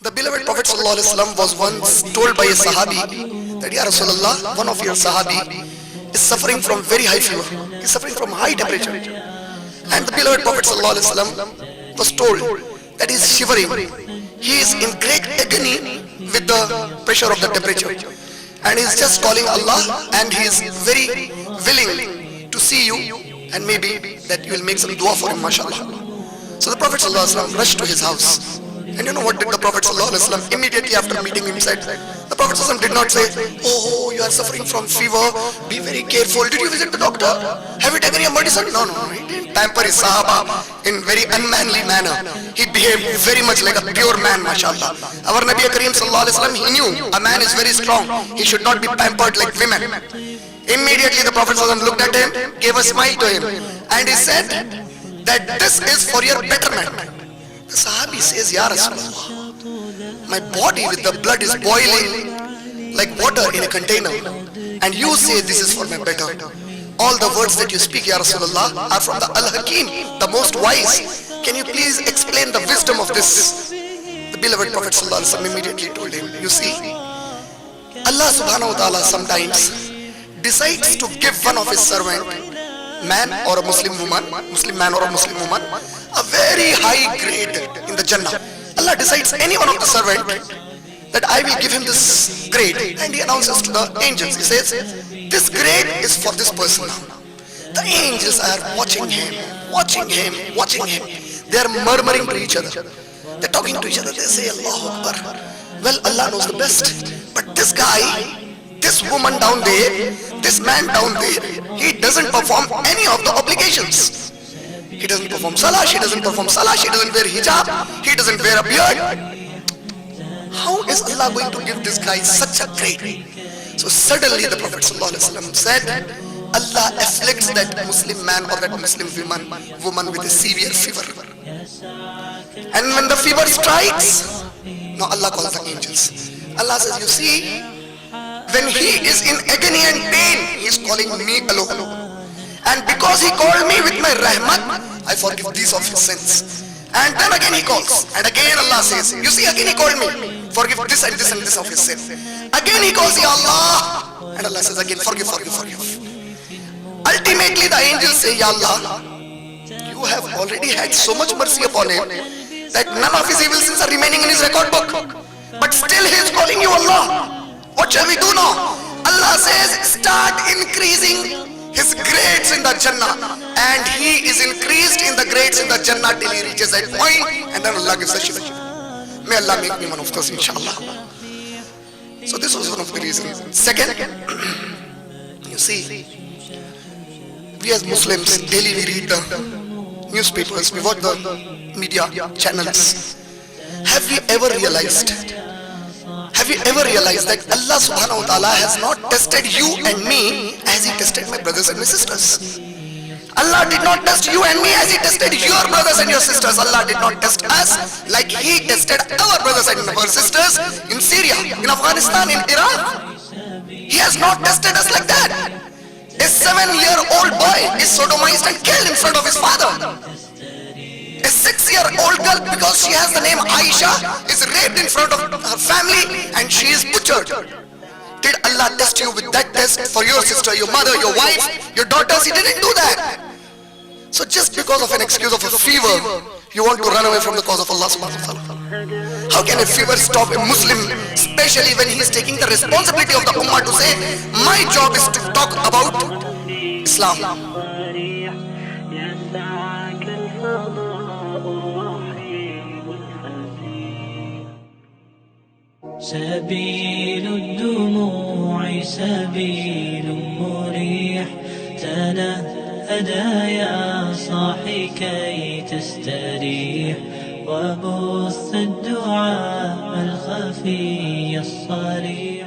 The beloved Prophet ﷺ was once told by a Sahabi that, Ya Rasulullah, one of your Sahabi is suffering from very high fever. He is suffering from high temperature. And the beloved Prophet ﷺ was told that he is shivering. He is in great agony with the pressure of the temperature. And he is just calling Allah, and he is very willing to see you, and maybe that you will make some dua for him, mashallah. So the Prophet ﷺ rushed to his house. And you know what did the Prophet ﷺ immediately after meeting him said? The Prophet ﷺ did not say, oh, you are suffering from fever, be very careful. Did you visit the doctor? Have you taken your medicine? No. He didn't pamper his Sahaba in very unmanly manner. He behaved very much like a pure man, mashallah. Our Nabi Kareem ﷺ, he knew a man is very strong. He should not be pampered like women. Immediately the Prophet ﷺ looked at him, gave a smile to him, and he said that this is for your betterment. The Sahabi says, Ya Rasulullah, my body with the blood is boiling like water in a container, and you say this is for my better. All the words that you speak, Ya Rasulullah, are from the Al-Hakim, the most wise. Can you please explain the wisdom of this? The beloved Prophet ﷺ immediately told him, you see, Allah subhanahu wa ta'ala sometimes decides to give one of his servant, man or a Muslim woman, Muslim man or a Muslim woman, a very high grade in the Jannah. Allah decides any one of the servant that I will give him this grade, and he announces to the angels, he says, this grade is for this person now. The angels are watching him. They are murmuring to each other. They are talking to each other. They say, Allahu Akbar. Well, Allah knows the best. But this guy, this woman down there, this man down there, he doesn't perform any of the obligations. He doesn't perform salah, she doesn't perform salah, she doesn't wear hijab, he doesn't wear a beard. How is Allah going to give this guy such a grade? So suddenly the Prophet ﷺ said, Allah afflicts that Muslim man or that Muslim woman with a severe fever. And when the fever strikes, now Allah calls the angels. Allah says, you see, when he is in agony and pain, he is calling me alone. And because he called me with my rahmat, I forgive these of his sins. And then again he calls. And again Allah says, you see, again he called me. Forgive this and this and this of his sin. Again he calls, Ya Allah. And Allah says again, forgive. Ultimately the angels say, Ya Allah, you have already had so much mercy upon him that none of his evil sins are remaining in his record book. But still he is calling you Allah. What shall we do now? Allah says, start increasing his grades in the Jannah, and he is increased in the grades in the Jannah till he reaches that point, and then Allah gives the shifa. May Allah make me one of those, inshallah. So this was one of the reasons. Second, you see, we as Muslims daily we read the newspapers, we watch the media channels. Have you ever realized that Allah subhanahu wa ta'ala has not tested you and me as he tested my brothers and my sisters? Allah did not test you and me as he tested your brothers and your sisters. Allah did not test us like he tested our brothers and our sisters in Syria, in Afghanistan, in Iraq. He has not tested us like that. A 7-year-old boy is sodomized and killed in front of his father. A 6-year-old girl, because she has the name Aisha, is raped in front of her family and she is butchered. Did Allah test you with that test for your sister, your mother, your wife, your daughters? He didn't do that. So just because of an excuse of a fever, you want to run away from the cause of Allah subhanahu wa ta'ala. How can a fever stop a Muslim, especially when he is taking the responsibility of the ummah to say, my job is to talk about Islam. سبيل الدموع سبيل مريح تنهدى يا صاحي كي تستريح وبث الدعاء الخفي الصريح